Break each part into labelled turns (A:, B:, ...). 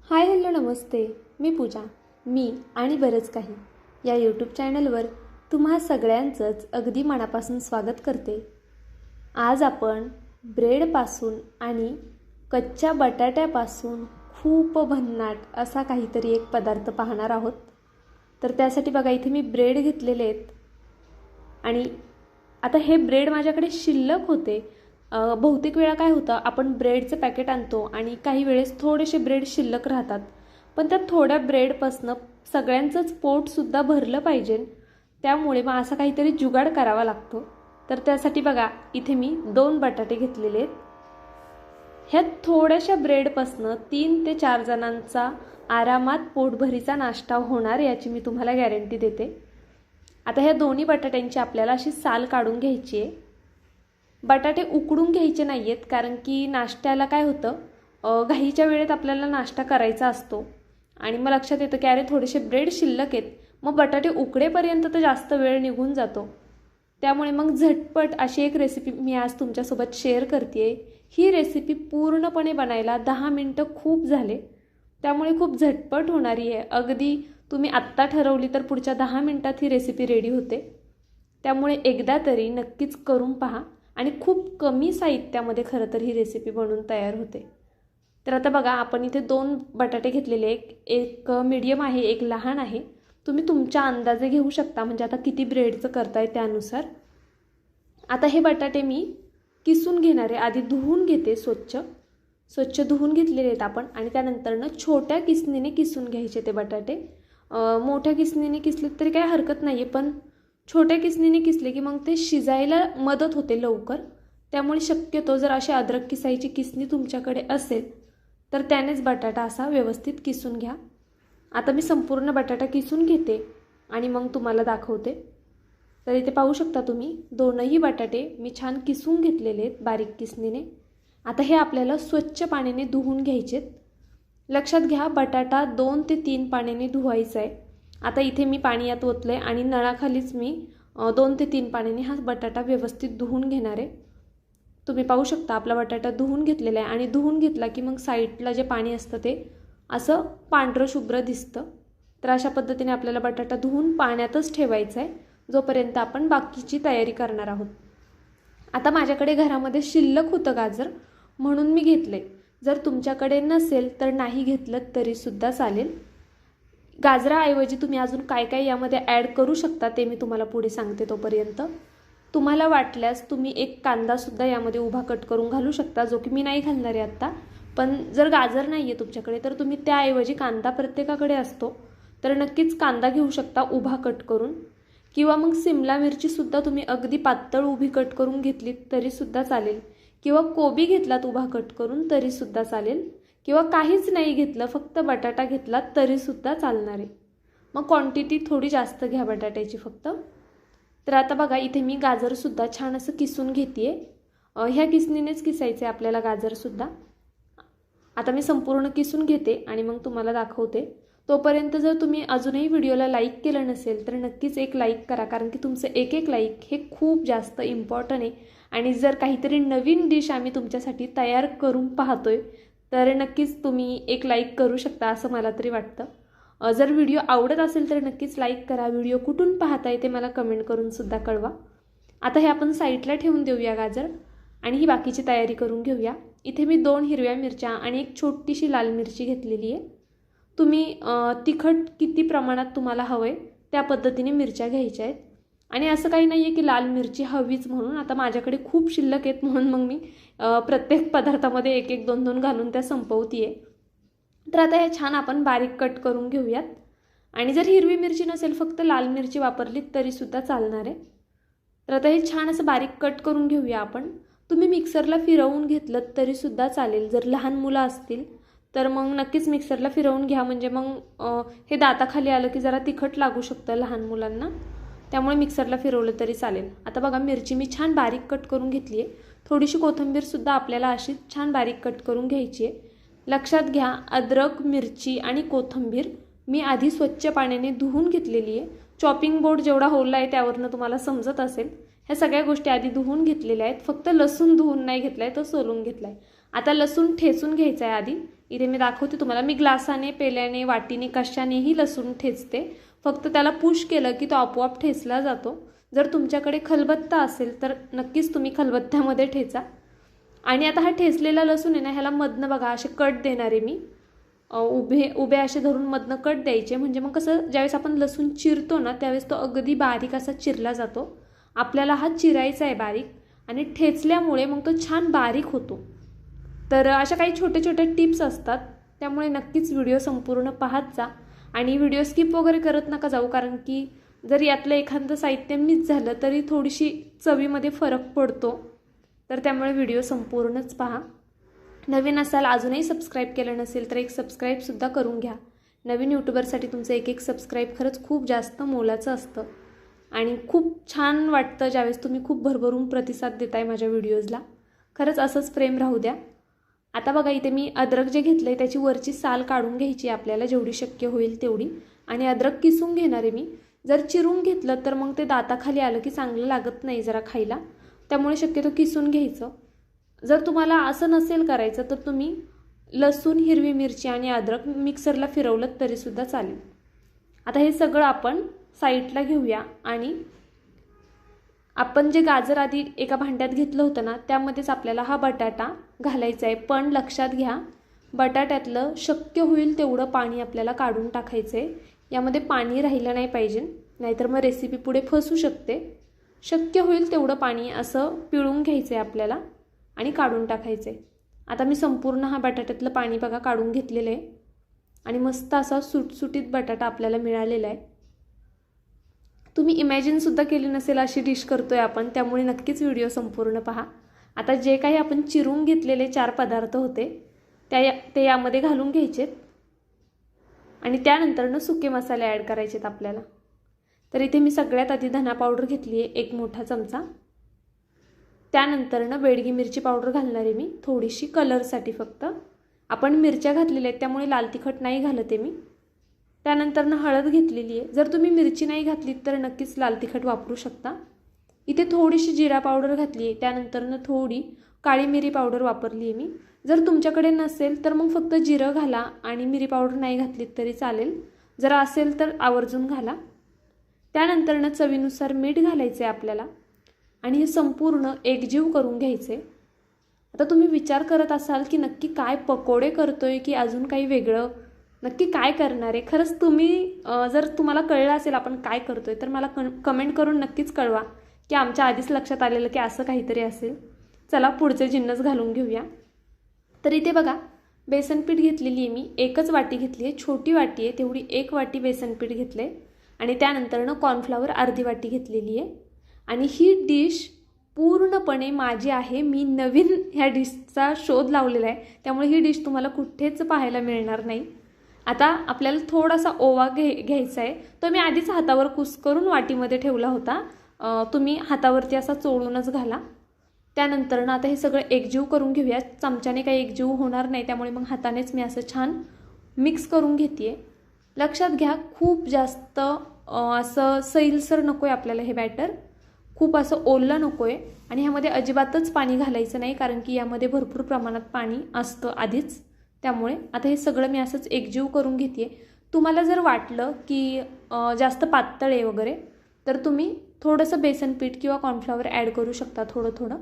A: Hi hello नमस्ते. मी पूजा. मी आणि बरंच काही या यूट्यूब चॅनलवर तुम्हा सगळ्यांचंच अगदी मनापासून स्वागत करते. आज आपण ब्रेडपासून आणि कच्च्या बटाट्यापासून खूप भन्नाट असा काहीतरी एक पदार्थ पाहणार आहोत. तर त्यासाठी बघा इथे मी ब्रेड घेतलेले आहेत आणि आता हे ब्रेड माझ्याकडे शिल्लक होते. बहुतेक वेळा काय होतं, आपण ब्रेडचं पॅकेट आणतो आणि काही वेळेस थोडेसे ब्रेड शिल्लक राहतात, पण त्या थोड्या ब्रेडपासनं सगळ्यांचंच पोटसुद्धा भरलं पाहिजे. त्यामुळे मग असा काहीतरी जुगाड करावा लागतो. तर त्यासाठी बघा इथे मी 2 बटाटे घेतलेले आहेत. ह्या थोड्याशा ब्रेडपासनं 3 ते 4 जणांचा आरामात पोटभरीचा नाश्ता होणार याची मी तुम्हाला गॅरंटी देते. आता ह्या दोन्ही बटाट्यांची आपल्याला अशी साल काढून घ्यायची आहे. बटाटे उकडून घ्यायचे नाही आहेत, कारण की नाश्त्याला काय होतं, घाईच्या वेळेत आपल्याला नाश्ता करायचा असतो आणि मग लक्षात येतं की अरे थोडेसे ब्रेड शिल्लक आहेत, मग बटाटे उकडेपर्यंत तर जास्त वेळ निघून जातो. त्यामुळे मग झटपट अशी एक रेसिपी मी आज तुमच्यासोबत शेअर करते आहे. ही रेसिपी पूर्णपणे बनायला 10 मिनटं खूप झाले, त्यामुळे खूप झटपट होणारी आहे. अगदी तुम्ही आत्ता ठरवली तर पुढच्या 10 मिनटात ही रेसिपी रेडी होते. त्यामुळे एकदा तरी नक्कीच करून पहा आणि खूप कमी साहित्यामध्ये खरं तर ही रेसिपी बनवून तयार होते. तर आता बघा आपण इथे 2 बटाटे घेतलेले, एक मीडियम आहे, एक लहान आहे. तुम्ही तुमच्या अंदाजे घेऊ शकता, म्हणजे आता किती ब्रेडचं करताय त्यानुसार. आता हे बटाटे मी किसून घेणार आहे. आधी धुवून घेते, स्वच्छ धुवून घेतलेले आहेत आपण आणि त्यानंतरनं छोट्या किसणीने किसून घ्यायचे ते बटाटे. मोठ्या किसणीने किसले तरी काही हरकत नाही आहे, पण छोट्या किसणीने किसले की मग ते शिजायला मदत होते लवकर. त्यामुळे शक्यतो जर अशी अद्रक किसायची किसणी तुमच्याकडे असेल तर त्यानेच बटाटा असा व्यवस्थित किसून घ्या. आता मी संपूर्ण बटाटा किसून घेते आणि मग तुम्हाला दाखवते. तर इथे पाहू शकता तुम्ही, दोनही बटाटे मी छान किसून घेतलेले आहेत बारीक किसणीने. आता हे आपल्याला स्वच्छ पाण्याने धुवून घ्यायचेत. लक्षात घ्या, बटाटा 2 ते 3 पाण्याने धुवायचा आहे. आता इथे मी पाणी यात ओतलं आहे आणि नळाखालीच मी 2 ते 3 पाण्याने हा बटाटा व्यवस्थित धुवून घेणार आहे. तुम्ही पाहू शकता आपला बटाटा धुवून घेतलेला आहे आणि धुवून घेतला की मग साईडला जे पाणी असतं ते असं पांढरं शुभ्र दिसतं. तर अशा पद्धतीने आपल्याला बटाटा धुवून पाण्यातच ठेवायचा आहे जोपर्यंत आपण बाकीची तयारी करणार आहोत. आता माझ्याकडे घरामध्ये शिल्लक होतं गाजर, म्हणून मी घेतले. जर तुमच्याकडे नसेल तर नाही घेतलं तरीसुद्धा चालेल. गाजराऐवजी तुम्ही अजून काय काय यामध्ये ॲड करू शकता ते मी तुम्हाला पुढे सांगते. तोपर्यंत तुम्हाला वाटल्यास तुम्ही एक कांदासुद्धा यामध्ये उभा कट करून घालू शकता, जो की मी नाही घालणार आहे आत्ता. पण जर गाजर नाही आहे तुमच्याकडे तर तुम्ही त्याऐवजी, कांदा प्रत्येकाकडे असतो तर नक्कीच कांदा घेऊ शकता उभा कट करून, किंवा मग सिमला मिरचीसुद्धा तुम्ही अगदी पातळ उभी कट करून घेतलीत तरीसुद्धा चालेल, किंवा कोबी घेतलात उभा कट करून तरीसुद्धा चालेल, किंवा काहीच नाही घेतलं फक्त बटाटा घेतला तरीसुद्धा चालणार आहे. मग क्वांटिटी थोडी जास्त घ्या बटाट्याची फक्त. तर आता बघा इथे मी गाजरसुद्धा छान असं किसून घेते आहे. ह्या किसणीनेच किसायचं आहे आपल्याला गाजरसुद्धा. आता मी संपूर्ण किसून घेते आणि मग तुम्हाला दाखवते. तोपर्यंत जर तुम्ही अजूनही व्हिडिओला लाईक केलं नसेल तर नक्कीच एक लाईक करा, कारण की तुमचं एक लाईक हे खूप जास्त इम्पॉर्टंट आहे. आणि जर काहीतरी नवीन डिश आम्ही तुमच्यासाठी तयार करून पाहतोय तर नक्कीच तुम्ही एक लाईक करू शकता असं मला तरी वाटतं. जर व्हिडिओ आवडत असेल तर नक्कीच लाईक करा. व्हिडिओ कुठून पाहताय ते मला कमेंट करूनसुद्धा कळवा. आता हे आपण साईडला ठेवून देऊया गाजर आणि ही बाकीची तयारी करून घेऊया. इथे मी 2 हिरव्या मिरच्या आणि एक छोटीशी लाल मिरची घेतलेली आहे. तुम्ही तिखट किती प्रमाणात तुम्हाला हवं आहे त्या पद्धतीने मिरच्या घ्यायच्या आहेत. आणि असं काही नाही आहे की लाल मिरची हवीच म्हणून. आता माझ्याकडे खूप शिल्लक आहेत म्हणून मग मी प्रत्येक पदार्थामध्ये 1-1, 2-2 घालून त्या संपवते आहे. तर आता हे छान आपण बारीक कट करून घेऊयात. आणि जर हिरवी मिरची नसेल फक्त लाल मिरची वापरलीत तरीसुद्धा चालणार आहे. तर आता हे छान असं बारीक कट करून घेऊया आपण. तुम्ही मिक्सरला फिरवून घेतलं तरीसुद्धा चालेल. जर लहान मुलं असतील तर मग नक्कीच मिक्सरला फिरवून घ्या, म्हणजे मग हे दाताखाली आलं की जरा तिखट लागू शकतं लहान मुलांना, त्यामुळे मिक्सरला फिरवलं तरी चालेल. आता बघा मिरची मी छान बारीक कट करून घेतली आहे. थोडीशी कोथिंबीरसुद्धा आपल्याला अशी छान बारीक कट करून घ्यायची आहे. लक्षात घ्या, अद्रक, मिरची आणि कोथिंबीर मी आधी स्वच्छ पाण्याने धुवून घेतलेली आहे. चॉपिंग बोर्ड जेवढा होल्ला आहे त्यावरनं तुम्हाला समजत असेल. ह्या सगळ्या गोष्टी आधी धुवून घेतलेल्या आहेत. फक्त लसूण धुवून नाही घेतला आहे, तो सोलून घेतला आहे. आता लसूण ठेचून घ्यायचा आहे आधी. इथे मी दाखवते तुम्हाला. मी ग्लासाने, पेल्याने, वाटीने, कशानेही लसूण ठेचते. फक्त त्याला पुश केलं की तो आपोआप ठेचला जातो. जर तुमच्याकडे खलबत्ता असेल तर नक्कीच तुम्ही खलबत्त्यामध्ये ठेचा. आणि आता हा ठेचलेला लसूण आहे ना, ह्याला मधनं बघा असे कट देणारे मी. उभे असे धरून मधनं कट द्यायचे. म्हणजे मग कसं ज्यावेळेस आपण लसूण चिरतो ना त्यावेळेस तो अगदी बारीक असा चिरला जातो. आपल्याला हा चिरायचा आहे बारीक, आणि ठेचल्यामुळे मग तो छान बारीक होतो. तर अशा काही छोटे छोटे टिप्स असतात, त्यामुळे नक्कीच व्हिडिओ संपूर्ण पाहत जा. आणि व्हिडिओ स्किप वगैरे करत नका जाऊ, कारण की जर यातलं एखादं साहित्य मिस झालं तरी थोडीशी चवीमध्ये फरक पडतो. तर त्यामुळे व्हिडिओ संपूर्णच पहा. नवीन असाल, अजूनही सबस्क्राईब केलं नसेल तर एक सबस्क्राईबसुद्धा करून घ्या. नवीन यूट्यूबरसाठी तुमचं एक सबस्क्राईब खरंच खूप जास्त मोलाचं असतं. आणि खूप छान वाटतं ज्यावेळेस तुम्ही खूप भरभरून प्रतिसाद देताय माझ्या व्हिडिओजला. खरंच असंच प्रेम राहू द्या. आता बघा इथे मी अद्रक जे घेतलं आहे त्याची वरची साल काढून घ्यायची आपल्याला, जेवढी शक्य होईल तेवढी. आणि अद्रक किसून घेणार आहे मी. जर चिरून घेतलं तर मग ते दाताखाली आलं की चांगलं लागत नाही जरा खायला, त्यामुळे शक्यतो किसून घ्यायचं. जर तुम्हाला असं नसेल करायचं तर तुम्ही लसूण, हिरवी मिरची आणि अद्रक मिक्सरला फिरवलं तरीसुद्धा चालेल. आता हे सगळं आपण साईडला घेऊया. आणि आपण जे गाजर आधी एका भांड्यात घेतलं होतं ना त्यामध्येच आपल्याला हा बटाटा घालायचा आहे. पण लक्षात घ्या, बटाट्यातलं शक्य होईल तेवढं पाणी आपल्याला काढून टाकायचं आहे. यामध्ये पाणी राहिलं नाही पाहिजे, नाहीतर मग रेसिपी पुढे फसू शकते. शक्य होईल तेवढं पाणी असं पिळून घ्यायचं आहे आपल्याला आणि काढून टाकायचं आहे. आता मी संपूर्ण हा बटाट्यातलं पाणी बघा काढून घेतलेलं आहे. आणि मस्त असा सुटसुटीत बटाटा आपल्याला मिळालेला आहे. तुम्ही इमॅजिनसुद्धा केली नसेल अशी डिश करतोय आपण, त्यामुळे नक्कीच व्हिडिओ संपूर्ण पहा. आता जे काही आपण चिरून घेतलेले 4 पदार्थ होते ते यामध्ये घालून घ्यायचेत. आणि त्यानंतरनं सुके मसाले ॲड करायचेत आपल्याला. तर इथे मी सगळ्यात आधी धना पावडर घेतली आहे 1 मोठा चमचा. त्यानंतरनं बेडगी मिरची पावडर घालणार आहे मी थोडीशी कलरसाठी फक्त. आपण मिरच्या घातलेल्या आहेत त्यामुळे लाल तिखट नाही घालत आहे मी. त्यानंतरनं हळद घेतलेली आहे. जर तुम्ही मिरची नाही घातलीत तर नक्कीच लाल तिखट वापरू शकता. इथे थोडीशी जिरा पावडर घातली आहे. त्यानंतरनं थोडी काळी मिरी पावडर वापरली आहे मी. जर तुमच्याकडे नसेल तर मग फक्त जिरं घाला आणि मिरी पावडर नाही घातलीत तरी चालेल. जर असेल तर आवर्जून घाला. त्यानंतरनं चवीनुसार मीठ घालायचं आहे आपल्याला. आणि हे संपूर्ण एकजीव करून घ्यायचे. आता तुम्ही विचार करत असाल की नक्की काय पकोडे करतोय की अजून काही वेगळं, नक्की काय करणार आहे. खरंच तुम्ही जर तुम्हाला कळलं असेल आपण काय करतोय तर मला कमेंट करून नक्कीच कळवा की आमच्या आधीच लक्षात आलेलं की असं काहीतरी असेल. चला पुढचे जिन्नस घालून घेऊया. तर इथे बघा बेसनपीठ घेतलेली आहे मी. 1च वाटी घेतली आहे, छोटी वाटी आहे तेवढी 1 वाटी बेसनपीठ घेतलं आहे. आणि त्यानंतरनं कॉर्नफ्लॉवर अर्धी वाटी घेतलेली आहे. आणि ही डिश पूर्णपणे माझी आहे. मी नवीन ह्या डिशचा शोध लावलेला आहे, त्यामुळे ही डिश तुम्हाला कुठेच पाहायला मिळणार नाही. आता आपल्याला थोडासा ओवा घ्यायचा आहे. तो मी आधीच हातावर कुस्करून वाटीमध्ये ठेवला होता. तुम्ही हातावरती असा चोळूनच घाला. त्यानंतरनं आता हे सगळं एकजीव करून घेऊया. चमच्याने काही एकजीव होणार नाही, त्यामुळे मग हातानेच मी असं छान मिक्स करून घेते आहे. लक्षात घ्या, खूप जास्त असं सैलसर नको आहे आपल्याला हे बॅटर. खूप असं ओलं नको आहे. आणि ह्यामध्ये अजिबातच पाणी घालायचं नाही, कारण की यामध्ये भरपूर प्रमाणात पाणी असतं आधीच. त्यामुळे आता हे सगळं मी असंच एकजीव करून घेते आहे. तुम्हाला जर वाटलं की जास्त पातळ आहे वगैरे तर तुम्ही थोडंसं बेसनपीठ किंवा कॉर्नफ्लॉवर ॲड करू शकता थोडं थोडं.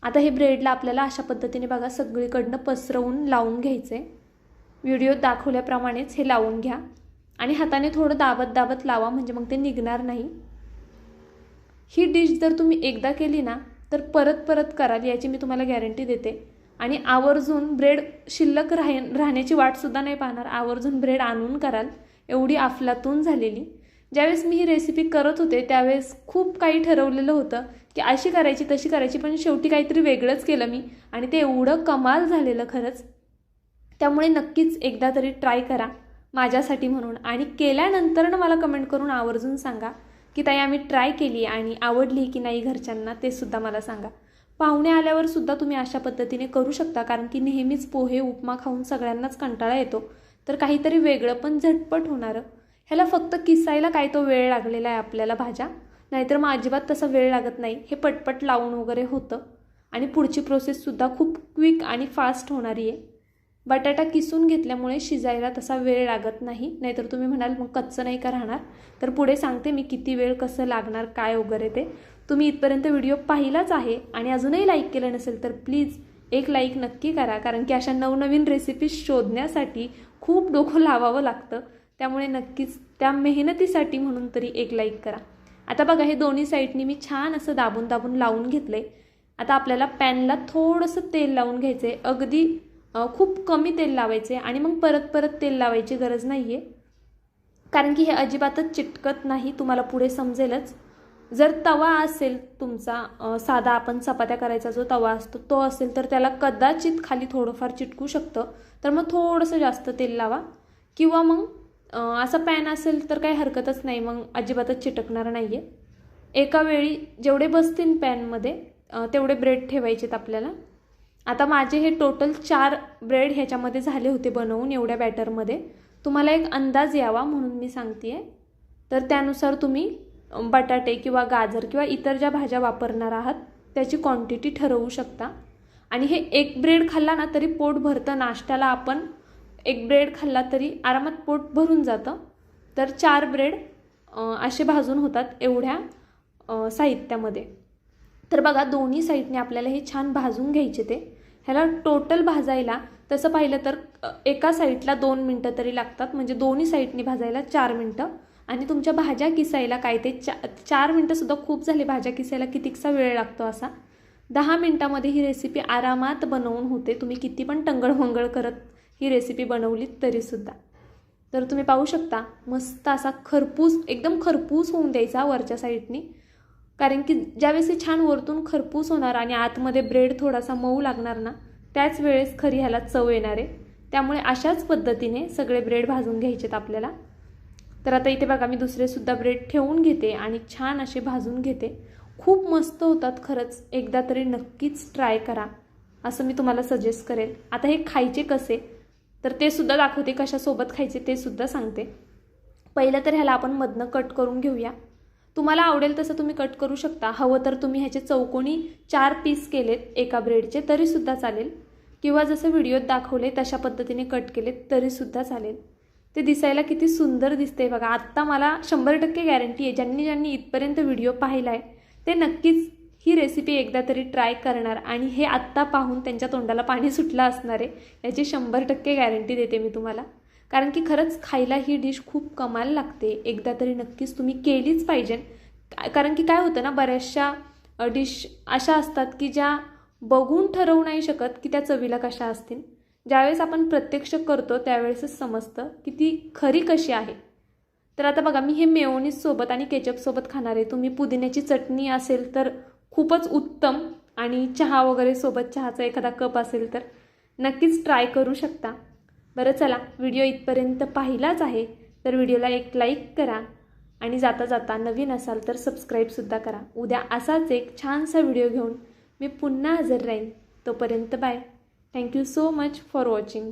A: आता हे ब्रेडला आपल्याला अशा पद्धतीने बघा सगळीकडनं पसरवून लावून घ्यायचं आहे. व्हिडिओत दाखवल्याप्रमाणेच हे लावून घ्या. आणि हाताने थोडं दाबत दाबत लावा, म्हणजे मग ते निघणार नाही. ही डिश जर तुम्ही एकदा केली ना तर परत परत कराल याची मी तुम्हाला गॅरंटी देते. आणि आवर्जून ब्रेड शिल्लक राहण्याची वाटसुद्धा नाही पाहणार. आवर्जून ब्रेड आणून कराल, एवढी अफलातून झालेली. ज्यावेळेस मी ही रेसिपी करत होते त्यावेळेस खूप काही ठरवलेलं होतं की अशी करायची तशी करायची, पण शेवटी काहीतरी वेगळंच केलं मी आणि ते एवढं कमाल झालेलं खरंच. त्यामुळे नक्कीच एकदा तरी ट्राय करा माझ्यासाठी म्हणून. आणि केल्यानंतरनं मला कमेंट करून आवर्जून सांगा की ताई आम्ही ट्राय केली आणि आवडली की नाही घरच्यांना, ते सुद्धा मला सांगा. पाहुणे आल्यावर सुद्धा तुम्ही अशा पद्धतीने करू शकता, कारण की नेहमीच पोहे उपमा खाऊन सगळ्यांनाच कंटाळा येतो. तर काहीतरी वेगळं पण झटपट होणारं. ह्याला फक्त किसायला काय तो वेळ लागलेला आहे आपल्याला भाज्या, नाहीतर मग अजिबात तसा वेळ लागत नाही. हे पटपट लावून वगैरे होतं आणि पुढची प्रोसेससुद्धा खूप क्विक आणि फास्ट होणारी आहे. बटाटा किसून घेतल्यामुळे शिजायला तसा वेळ लागत नाही, नाहीतर तुम्ही म्हणाल मग कच्चं नाही का राहणार, तर पुढे सांगते मी किती वेळ कसं लागणार काय वगैरे ते. तुम्ही इथपर्यंत व्हिडिओ पाहिलाच आहे आणि अजूनही लाईक केलं नसेल तर प्लीज एक लाईक नक्की करा, कारण की अशा नवनवीन रेसिपी शोधण्यासाठी खूप डोकं लावावं लागतं, त्यामुळे नक्कीच त्या मेहनतीसाठी म्हणून तरी एक लाईक करा. आता बघा हे दोन्ही साईडनी मी छान असं दाबून दाबून लावून घेतले. आता आपल्याला पॅनला थोडंसं तेल लावून घ्यायचं आहे, अगदी खूप कमी तेल लावायचे आणि मग परत परत तेल लावायची गरज नाही आहे, कारण की हे अजिबातच चिटकत नाही, तुम्हाला पुढे समजेलच. जर तवा असेल तुमचा साधा आपण चपात्या करायचा जो तवा असतो तो असेल तर त्याला कदाचित खाली थोडंफार चिटकू शकतं, तर मग थोडंसं जास्त तेल लावा. किंवा मग असा पॅन असेल तर काही हरकतच नाही, मग अजिबातच चिटकणार नाही आहे. एका वेळी जेवढे बसतील पॅनमध्ये तेवढे ब्रेड ठेवायचेत आपल्याला. आता माझे हे टोटल 4 ब्रेड ह्याच्यामध्ये झाले होते बनवून एवढ्या बॅटरमध्ये. तुम्हाला एक अंदाज यावा म्हणून मी सांगते आहे, तर त्यानुसार तुम्ही बटाटे किंवा गाजर किंवा इतर ज्या भाज्या वापरणार आहात त्याची क्वांटिटी ठरवू शकता. आणि हे एक ब्रेड खाल्ला ना तरी पोट भरतं, नाश्त्याला आपण एक ब्रेड खाल्ला तरी आरामात पोट भरून जातं. तर 4 ब्रेड असे भाजून होतात एवढ्या साहित्यामध्ये. तर बघा दोन्ही साईडने आपल्याला हे छान भाजून घ्यायचे. ते ह्याला टोटल भाजायला तसं पाहिलं तर एका साईडला 2 मिनटं तरी लागतात, म्हणजे दोन्ही साईडने भाजायला 4 मिनटं. आणि तुमच्या भाज्या किसायला काय ते 4 मिनटंसुद्धा खूप झाले, भाज्या किसायला कितीकसा वेळ लागतो असा. 10 मिनटामध्ये ही रेसिपी आरामात बनवून होते, तुम्ही किती पण टंगळमंगळ करत ही रेसिपी बनवलीत तरीसुद्धा. तर तुम्ही पाहू शकता मस्त असा खरपूस एकदम खरपूस होऊन द्यायचा वरच्या साईडनी, कारण की ज्यावेळेस हे छान वरतून खरपूस होणार आणि आतमध्ये ब्रेड थोडासा मऊ लागणार ना त्याच वेळेस खरी ह्याला चव येणार आहे. त्यामुळे अशाच पद्धतीने सगळे ब्रेड भाजून घ्यायचेत आपल्याला. तर आता इथे बघा मी दुसरेसुद्धा ब्रेड ठेवून घेते आणि छान असे भाजून घेते. खूप मस्त होतात खरंच, एकदा तरी नक्कीच ट्राय करा असं मी तुम्हाला सजेस्ट करेल. आता हे खायचे कसे तर ते सुद्धा दाखवते, कशासोबत खायचे ते सुद्धा सांगते. पहिलं तर ह्याला आपण मधनं कट करून घेऊया. तुम्हाला आवडेल तसं तुम्ही कट करू शकता, हवं तर तुम्ही ह्याचे चौकोनी 4 पीस केलेत एका ब्रेडचे तरीसुद्धा चालेल, किंवा जसं व्हिडिओत दाखवले तशा पद्धतीने कट केलेत तरीसुद्धा चालेल. ते दिसायला किती सुंदर दिसते बघा. आत्ता मला 100% गॅरंटी आहे ज्यांनी इथपर्यंत व्हिडिओ पाहिला आहे ते नक्कीच ही रेसिपी एकदा तरी ट्राय करणार आणि हे आत्ता पाहून त्यांच्या तोंडाला पाणी सुटलं असणार आहे, याची 100% गॅरंटी देते मी तुम्हाला. कारण की खरंच खायला ही डिश खूप कमाल लागते, एकदा तरी नक्कीच तुम्ही केलीच पाहिजे. कारण की काय होतं ना, बऱ्याचशा डिश अशा असतात की ज्या बघून ठरवू नाही शकत की त्या चवीला कशा असतील. ज्यावेळेस आपण प्रत्यक्ष करतो त्यावेळेसच समजतं की ती खरी कशी आहे. तर आता बघा मी हे मेयोनीजसोबत आणि केचपसोबत खाणार आहे. तुम्ही पुदिन्याची चटणी असेल तर खूपच उत्तम, आणि चहा वगैरे सोबत चहाचा एखादा कप असेल तर नक्कीच ट्राय करू शकता. बरं चला, व्हिडिओ इथपर्यंत पाहिलाच आहे तर व्हिडिओला एक लाईक करा आणि जाता जाता नवीन असाल तर सबस्क्राईबसुद्धा करा. उद्या असाच एक छानसा व्हिडिओ घेऊन मी पुन्हा हजर राहीन. तोपर्यंत bye. Thank you so much for watching.